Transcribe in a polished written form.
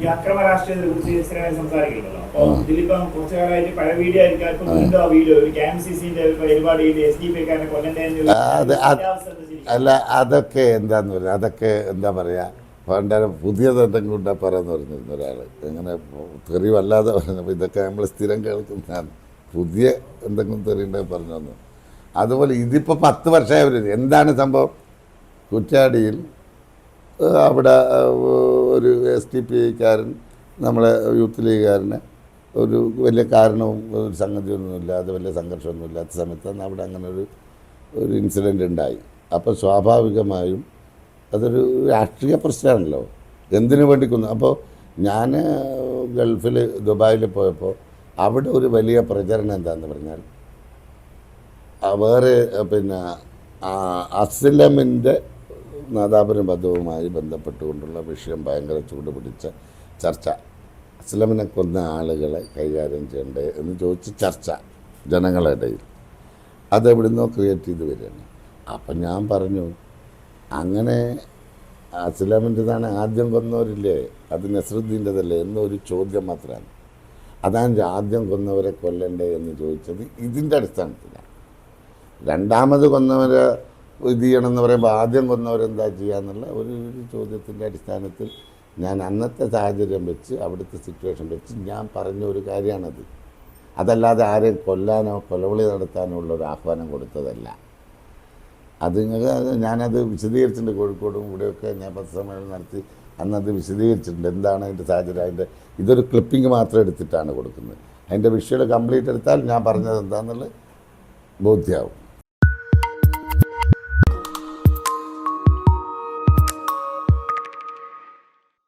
ഈ അക്രമ രാഷ്ട്രീയത്തെ കുറിച്ച് സ്ഥിരമായി സംസാരിക്കുന്നുണ്ടല്ലോ. അപ്പൊ ഇതിലിപ്പം കുറച്ചു കാലമായിട്ട് പഴയ വീഡിയോ ആയിരിക്കും, ഇപ്പൊ വീണ്ടും ആ വീഡിയോ ഒരു KMCC-ന്റെ പരിപാടിയിൽ SDPക്കാരനെ കൊല്ലണ്ടേ. അല്ല, അതൊക്കെ എന്താന്ന് പറയുക, അതൊക്കെ എന്താ പറയുക, പണ്ടര പുതിയതെന്തെങ്കിലും ഉണ്ടാ പറയാന്ന് പറഞ്ഞിരുന്നു ഒരാൾ. ഇങ്ങനെ തെറി വല്ലാതെ പറഞ്ഞപ്പോൾ ഇതൊക്കെ നമ്മൾ സ്ഥിരം കേൾക്കുന്നതാണ്. പുതിയ എന്തെങ്കിലും തെറി ഉണ്ടെങ്കിൽ പറഞ്ഞു തന്നു. അതുപോലെ ഇതിപ്പോൾ 10 വർഷമായി അവർ എന്താണ് സംഭവം. കുറ്റ്യാടിയിൽ അവിടെ ഒരു SDPIക്കാരൻ നമ്മളെ യൂത്ത് ലീഗുകാരന് ഒരു വലിയ കാരണവും ഒരു സംഗതിയൊന്നുമില്ലാതെ വലിയ സംഘർഷമൊന്നുമില്ലാത്ത സമയത്താണ് അവിടെ അങ്ങനെ ഒരു ഇൻസിഡൻ്റ് ഉണ്ടായി. അപ്പോൾ സ്വാഭാവികമായും അതൊരു രാഷ്ട്രീയ പ്രശ്നമാണല്ലോ, എന്തിനു വേണ്ടിക്കുന്നു. അപ്പോൾ ഞാൻ ഗൾഫിൽ ദുബായിൽ പോയപ്പോൾ അവിടെ ഒരു വലിയ പ്രചരണം എന്താണെന്ന് പറഞ്ഞാൽ വേറെ പിന്നെ അസ്ലമിൻ്റെ നാദാപുരം വധവുമായി ബന്ധപ്പെട്ടുകൊണ്ടുള്ള വിഷയം ഭയങ്കര ചൂടുപിടിച്ച ചർച്ച. അസ്ലമിനെ കൊന്ന ആളുകളെ കൈകാര്യം ചെയ്യണ്ടേ എന്ന് ചോദിച്ച് ചർച്ച ജനങ്ങളുടെ ഇടയിൽ. അതെവിടുന്നോ ക്രിയേറ്റ് ചെയ്ത് വരികയാണ്. അപ്പം ഞാൻ പറഞ്ഞു, അങ്ങനെ അസ്ലമിൻ്റെതാണ് ആദ്യം കൊന്നവരില്ലേ, അത് നസ്രുദ്ദീൻ്റെതല്ലേ എന്നൊരു ചോദ്യം മാത്രമാണ്. അതാണ് ആദ്യം കൊന്നവരെ കൊല്ലണ്ടേ എന്ന് ചോദിച്ചത് ഇതിൻ്റെ അടിസ്ഥാനത്തിലാണ്. രണ്ടാമത് കൊന്നവരെ ഇത് ചെയ്യണമെന്ന് പറയുമ്പോൾ ആദ്യം കൊന്നവരെന്താ ചെയ്യാന്നുള്ള ഒരു ചോദ്യത്തിൻ്റെ അടിസ്ഥാനത്തിൽ ഞാൻ അന്നത്തെ സാഹചര്യം വെച്ച് അവിടുത്തെ സിറ്റുവേഷൻ വെച്ച് ഞാൻ പറഞ്ഞ ഒരു കാര്യമാണത്. അതല്ലാതെ ആരെയും കൊല്ലാനോ കൊലവിളി നടത്താനോ ഉള്ളൊരു ആഹ്വാനം കൊടുത്തതല്ല. അത് ഞാനത് വിശദീകരിച്ചിട്ടുണ്ട്. കോഴിക്കോടും ഇവിടെയൊക്കെ ഞാൻ പത്രസമ്മേളനം നടത്തി അന്നത് വിശദീകരിച്ചിട്ടുണ്ട്. എന്താണ് അതിൻ്റെ സാഹചര്യം. അതിൻ്റെ ഇതൊരു ക്ലിപ്പിംഗ് മാത്രം എടുത്തിട്ടാണ് കൊടുക്കുന്നത്. അതിൻ്റെ വിഷ്വൽ കംപ്ലീറ്റ് എടുത്താൽ ഞാൻ പറഞ്ഞത് എന്താണെന്നുള്ളത് ബോധ്യമാവും.